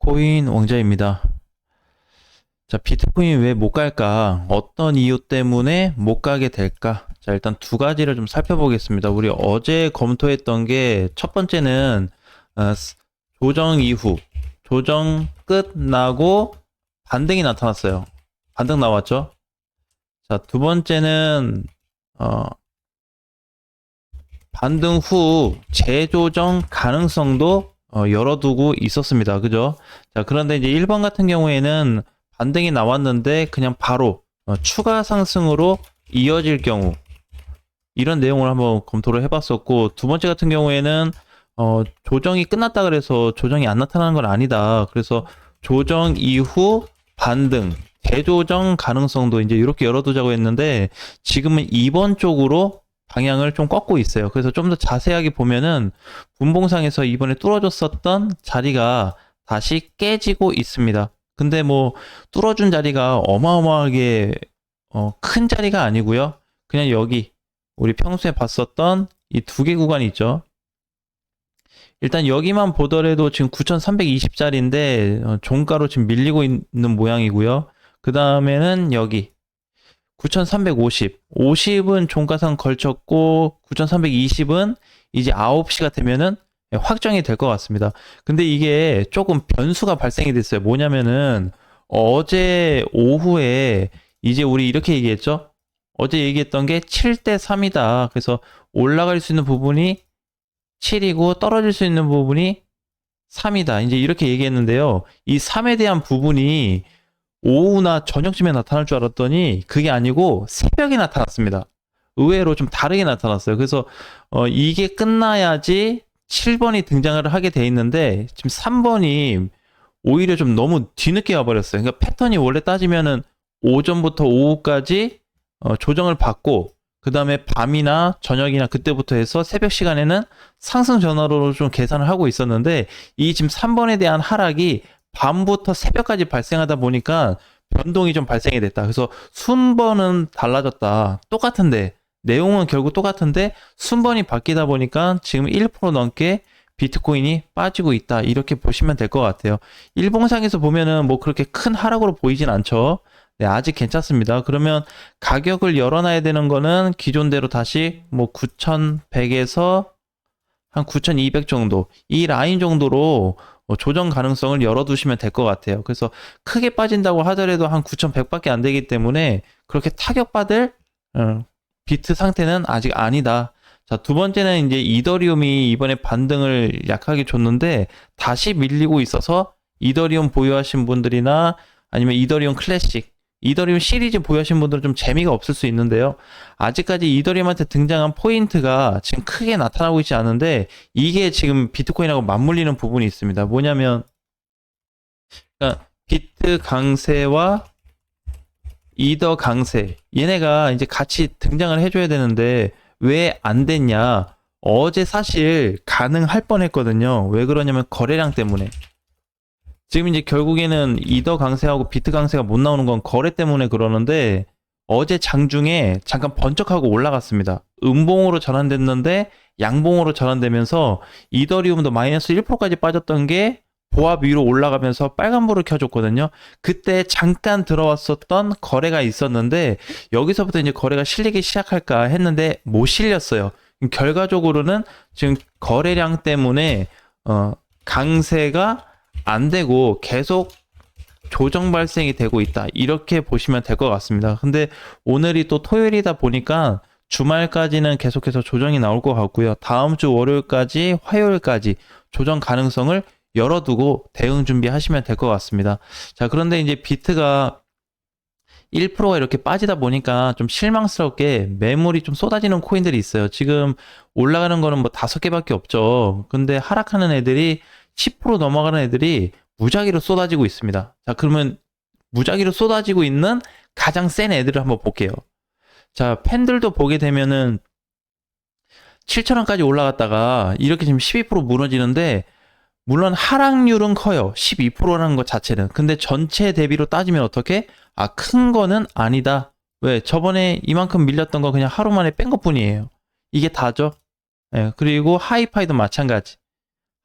비트코인 왕자입니다. 자, 비트코인 왜 못 갈까? 어떤 이유 때문에 못 가게 될까? 자, 일단 두 가지를 좀 살펴보겠습니다. 우리 어제 검토했던 게 첫 번째는 조정 이후, 조정 끝나고 반등이 나타났어요. 반등 나왔죠? 자, 두 번째는 어, 반등 후 재조정 가능성도 열어두고 있었습니다. 그죠? 자, 그런데 이제 1번 같은 경우에는 반등이 나왔는데 그냥 바로 추가 상승으로 이어질 경우 이런 내용을 한번 검토를 해봤었고, 두 번째 같은 경우에는 조정이 끝났다 그래서 조정이 안 나타나는 건 아니다. 그래서 조정 이후 반등, 대조정 가능성도 이제 이렇게 열어두자고 했는데, 지금은 2번 쪽으로 방향을 좀 꺾고 있어요. 그래서 좀 더 자세하게 보면은 분봉상에서 이번에 뚫어졌었던 자리가 다시 깨지고 있습니다. 근데 뭐 뚫어준 자리가 어마어마하게 큰 자리가 아니고요. 그냥 여기 우리 평소에 봤었던 이 두 개 구간이 있죠. 일단 여기만 보더라도 지금 9,320짜리인데 종가로 지금 밀리고 있는 모양이고요. 그 다음에는 여기 9,350, 50은 종가상 걸쳤고 9,320은 이제 9시가 되면은 확정이 될 것 같습니다. 근데 이게 조금 변수가 발생이 됐어요. 뭐냐면은 어제 오후에 이제 우리 이렇게 얘기했죠. 어제 얘기했던 게 7대 3이다. 그래서 올라갈 수 있는 부분이 7이고 떨어질 수 있는 부분이 3이다. 이제 이렇게 얘기했는데요. 이 3에 대한 부분이 오후나 저녁쯤에 나타날 줄 알았더니 그게 아니고 새벽에 나타났습니다. 의외로 좀 다르게 나타났어요. 그래서 이게 끝나야지 7번이 등장을 하게 돼 있는데 지금 3번이 오히려 좀 너무 뒤늦게 와버렸어요. 그러니까 패턴이 원래 따지면은 오전부터 오후까지 조정을 받고, 그 다음에 밤이나 저녁이나 그때부터 해서 새벽 시간에는 상승 전환으로 좀 계산을 하고 있었는데, 이 지금 3번에 대한 하락이 밤부터 새벽까지 발생하다 보니까 변동이 좀 발생이 됐다. 그래서 순번은 달라졌다. 똑같은데, 내용은 결국 똑같은데 순번이 바뀌다 보니까 지금 1% 넘게 비트코인이 빠지고 있다. 이렇게 보시면 될 것 같아요. 일봉상에서 보면은 뭐 그렇게 큰 하락으로 보이진 않죠. 네, 아직 괜찮습니다. 그러면 가격을 열어놔야 되는 거는 기존대로 다시 뭐 9,100에서 한 9,200 정도, 이 라인 정도로 조정 가능성을 열어두시면 될 것 같아요. 그래서 크게 빠진다고 하더라도 한 9,100밖에 안 되기 때문에 그렇게 타격받을 비트 상태는 아직 아니다. 자, 두 번째는 이제 이더리움이 이번에 반등을 약하게 줬는데 다시 밀리고 있어서 이더리움 보유하신 분들이나 아니면 이더리움 클래식, 이더리움 시리즈 보유하신 분들은 좀 재미가 없을 수 있는데요. 아직까지 이더리움한테 등장한 포인트가 지금 크게 나타나고 있지 않은데 이게 지금 비트코인하고 맞물리는 부분이 있습니다. 뭐냐면 그러니까 비트 강세와 이더 강세, 얘네가 이제 같이 등장을 해줘야 되는데 왜 안 됐냐? 어제 사실 가능할 뻔했거든요. 왜 그러냐면 거래량 때문에. 지금 이제 결국에는 이더 강세하고 비트 강세가 못 나오는 건 거래 때문에 그러는데, 어제 장중에 잠깐 번쩍하고 올라갔습니다. 음봉으로 전환됐는데 양봉으로 전환되면서 이더리움도 마이너스 1%까지 빠졌던 게 보합 위로 올라가면서 빨간불을 켜줬거든요. 그때 잠깐 들어왔었던 거래가 있었는데 여기서부터 이제 거래가 실리기 시작할까 했는데 못 실렸어요. 결과적으로는 지금 거래량 때문에 강세가 안 되고 계속 조정 발생이 되고 있다. 이렇게 보시면 될 것 같습니다. 근데 오늘이 또 토요일이다 보니까 주말까지는 계속해서 조정이 나올 것 같고요. 다음 주 월요일까지, 화요일까지 조정 가능성을 열어두고 대응 준비하시면 될 것 같습니다. 자, 그런데 이제 비트가 1%가 이렇게 빠지다 보니까 좀 실망스럽게 매물이 좀 쏟아지는 코인들이 있어요. 지금 올라가는 거는 뭐 5개밖에 없죠. 근데 하락하는 애들이 10% 넘어가는 애들이 무작위로 쏟아지고 있습니다. 자, 그러면 무작위로 쏟아지고 있는 가장 센 애들을 한번 볼게요. 자, 팬들도 보게 되면은 7,000원까지 올라갔다가 이렇게 지금 12% 무너지는데, 물론 하락률은 커요. 12%라는 것 자체는. 근데 전체 대비로 따지면 어떻게? 아, 큰 거는 아니다. 왜? 저번에 이만큼 밀렸던 거 그냥 하루 만에 뺀 것뿐이에요. 이게 다죠. 예, 그리고 하이파이도 마찬가지.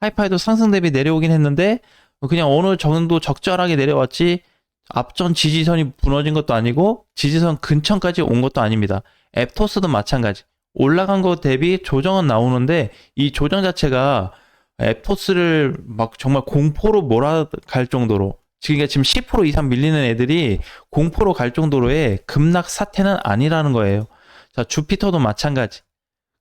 하이파이도 상승 대비 내려오긴 했는데 그냥 어느 정도 적절하게 내려왔지 앞전 지지선이 무너진 것도 아니고 지지선 근처까지 온 것도 아닙니다. 앱토스도 마찬가지. 올라간 거 대비 조정은 나오는데 이 조정 자체가 앱토스를 막 정말 공포로 몰아갈 정도로 그러니까 지금 10% 이상 밀리는 애들이 공포로 갈 정도로의 급락 사태는 아니라는 거예요. 자, 주피터도 마찬가지.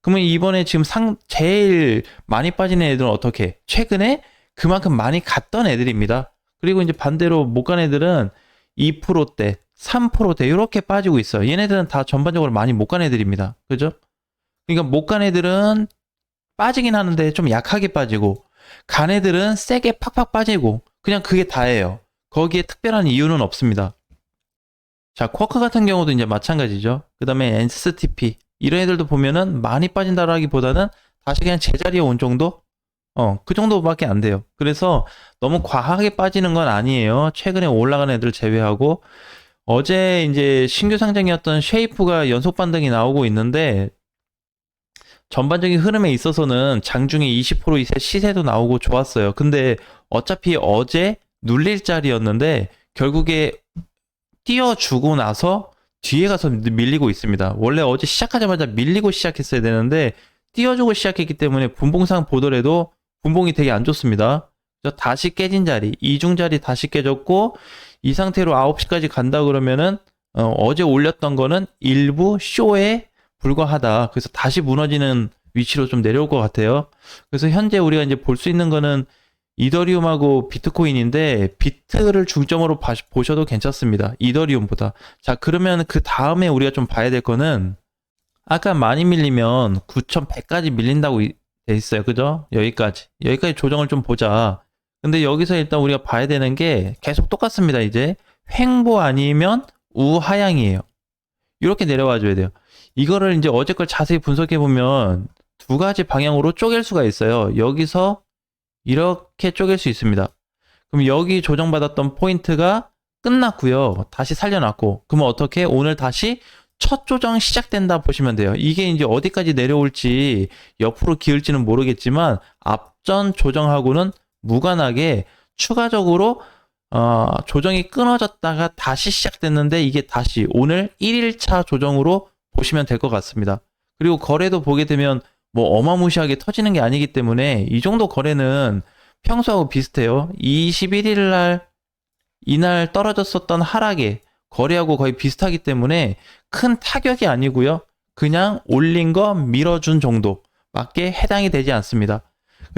그러면 이번에 지금 제일 많이 빠지는 애들은 어떻게? 최근에 그만큼 많이 갔던 애들입니다. 그리고 이제 반대로 못 간 애들은 2%대, 3%대 이렇게 빠지고 있어요. 얘네들은 다 전반적으로 많이 못 간 애들입니다. 그죠? 그러니까 못 간 애들은 빠지긴 하는데 좀 약하게 빠지고 간 애들은 세게 팍팍 빠지고 그냥 그게 다예요. 거기에 특별한 이유는 없습니다. 자, 쿼크 같은 경우도 이제 마찬가지죠. 그 다음에 NSTP 이런 애들도 보면은 많이 빠진다라기보다는 다시 그냥 제자리에 온 정도? 그 정도밖에 안 돼요. 그래서 너무 과하게 빠지는 건 아니에요. 최근에 올라간 애들 제외하고 어제 이제 신규 상장이었던 쉐이프가 연속 반등이 나오고 있는데 전반적인 흐름에 있어서는 장중에 20% 이상 시세도 나오고 좋았어요. 근데 어차피 어제 눌릴 자리였는데 결국에 띄워주고 나서 뒤에 가서 밀리고 있습니다. 원래 어제 시작하자마자 밀리고 시작했어야 되는데 띄워주고 시작했기 때문에 분봉상 보더라도 분봉이 되게 안 좋습니다. 다시 깨진 자리, 이중 자리 다시 깨졌고 이 상태로 9시까지 간다 그러면은 어제 올렸던 거는 일부 쇼에 불과하다. 그래서 다시 무너지는 위치로 좀 내려올 것 같아요. 그래서 현재 우리가 이제 볼 수 있는 거는 이더리움하고 비트코인인데 비트를 중점으로 보셔도 괜찮습니다. 이더리움보다. 자, 그러면 그 다음에 우리가 좀 봐야 될 거는 아까 많이 밀리면 9,100까지 밀린다고 돼 있어요. 그죠? 여기까지 조정을 좀 보자. 근데 여기서 일단 우리가 봐야 되는 게 계속 똑같습니다. 이제 횡보 아니면 우하향이에요. 이렇게 내려와 줘야 돼요. 이거를 이제 어제 걸 자세히 분석해 보면 두 가지 방향으로 쪼갤 수가 있어요. 여기서 이렇게 쪼갤 수 있습니다. 그럼 여기 조정받았던 포인트가 끝났고요. 다시 살려놨고. 그러면 어떻게? 오늘 다시 첫 조정 시작된다 보시면 돼요. 이게 이제 어디까지 내려올지 옆으로 기울지는 모르겠지만 앞전 조정하고는 무관하게 추가적으로 조정이 끊어졌다가 다시 시작됐는데 이게 다시 오늘 1일차 조정으로 보시면 될 것 같습니다. 그리고 거래도 보게 되면 뭐 어마무시하게 터지는 게 아니기 때문에 이 정도 거래는 평소하고 비슷해요. 21일 날 이날 떨어졌었던 하락에 거래하고 거의 비슷하기 때문에 큰 타격이 아니고요. 그냥 올린 거 밀어준 정도밖에 해당이 되지 않습니다.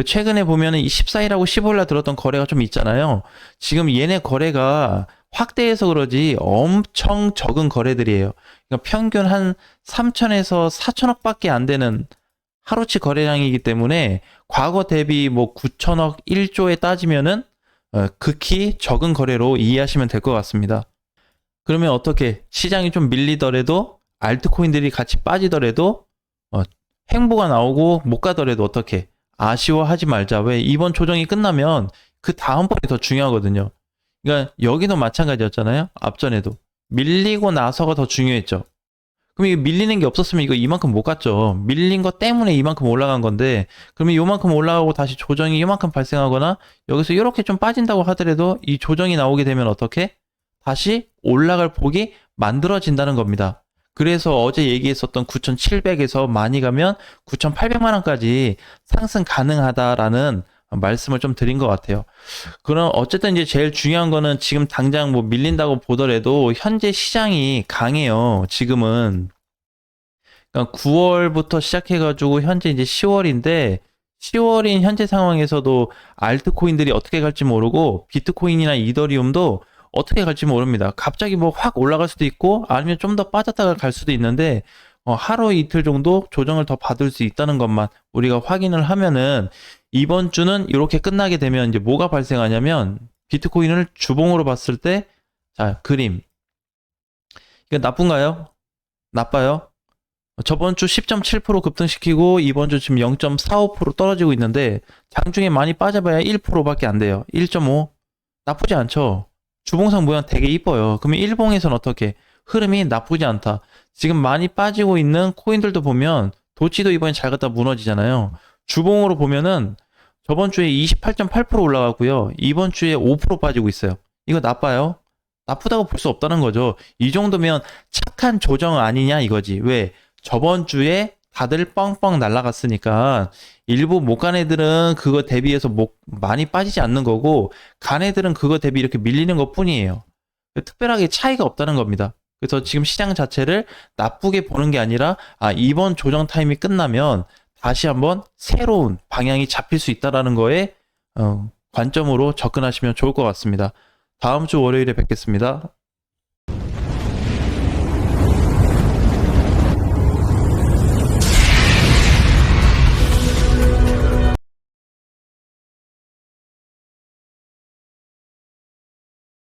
최근에 보면은 14일하고 15일 날 들었던 거래가 좀 있잖아요. 지금 얘네 거래가 확대해서 그러지 엄청 적은 거래들이에요. 그러니까 평균 한 3천에서 4천억 밖에 안 되는 하루치 거래량이기 때문에 과거 대비 뭐 9천억 1조에 따지면은 극히 적은 거래로 이해하시면 될 것 같습니다. 그러면 어떻게 시장이 좀 밀리더라도 알트코인들이 같이 빠지더라도 행보가 나오고 못 가더라도 어떻게 아쉬워하지 말자. 왜 이번 조정이 끝나면 그 다음번이 더 중요하거든요. 그러니까 여기도 마찬가지였잖아요. 앞전에도 밀리고 나서가 더 중요했죠. 그럼 이거 밀리는 게 없었으면 이거 이만큼 못 갔죠. 밀린 것 때문에 이만큼 올라간 건데 그러면 이만큼 올라가고 다시 조정이 이만큼 발생하거나 여기서 이렇게 좀 빠진다고 하더라도 이 조정이 나오게 되면 어떻게? 다시 올라갈 폭이 만들어진다는 겁니다. 그래서 어제 얘기했었던 9,700에서 많이 가면 9,800만 원까지 상승 가능하다라는 말씀을 좀 드린 것 같아요. 그럼 어쨌든 이제 제일 중요한 거는 지금 당장 뭐 밀린다고 보더라도 현재 시장이 강해요. 지금은. 그러니까 9월부터 시작해가지고 현재 이제 10월인데 10월인 현재 상황에서도 알트코인들이 어떻게 갈지 모르고 비트코인이나 이더리움도 어떻게 갈지 모릅니다. 갑자기 뭐 확 올라갈 수도 있고 아니면 좀 더 빠졌다가 갈 수도 있는데 하루 이틀 정도 조정을 더 받을 수 있다는 것만 우리가 확인을 하면은 이번 주는 이렇게 끝나게 되면 이제 뭐가 발생하냐면 비트코인을 주봉으로 봤을 때 자, 그림. 이거 나쁜가요? 나빠요? 저번 주 10.7% 급등시키고 이번 주 지금 0.45% 떨어지고 있는데 장중에 많이 빠져봐야 1%밖에 안 돼요. 1.5. 나쁘지 않죠? 주봉상 모양 되게 이뻐요. 그러면 일봉에서는 어떻게? 흐름이 나쁘지 않다. 지금 많이 빠지고 있는 코인들도 보면 도치도 이번에 잘 갔다 무너지잖아요. 주봉으로 보면은 저번 주에 28.8% 올라가고요. 이번 주에 5% 빠지고 있어요. 이거 나빠요? 나쁘다고 볼 수 없다는 거죠. 이 정도면 착한 조정 아니냐 이거지. 왜? 저번 주에 다들 뻥뻥 날라갔으니까 일부 못 간 애들은 그거 대비해서 많이 빠지지 않는 거고 간 애들은 그거 대비 이렇게 밀리는 것 뿐이에요. 특별하게 차이가 없다는 겁니다. 그래서 지금 시장 자체를 나쁘게 보는 게 아니라 이번 조정 타임이 끝나면 다시 한번 새로운 방향이 잡힐 수 있다라는 거에 관점으로 접근하시면 좋을 것 같습니다. 다음 주 월요일에 뵙겠습니다.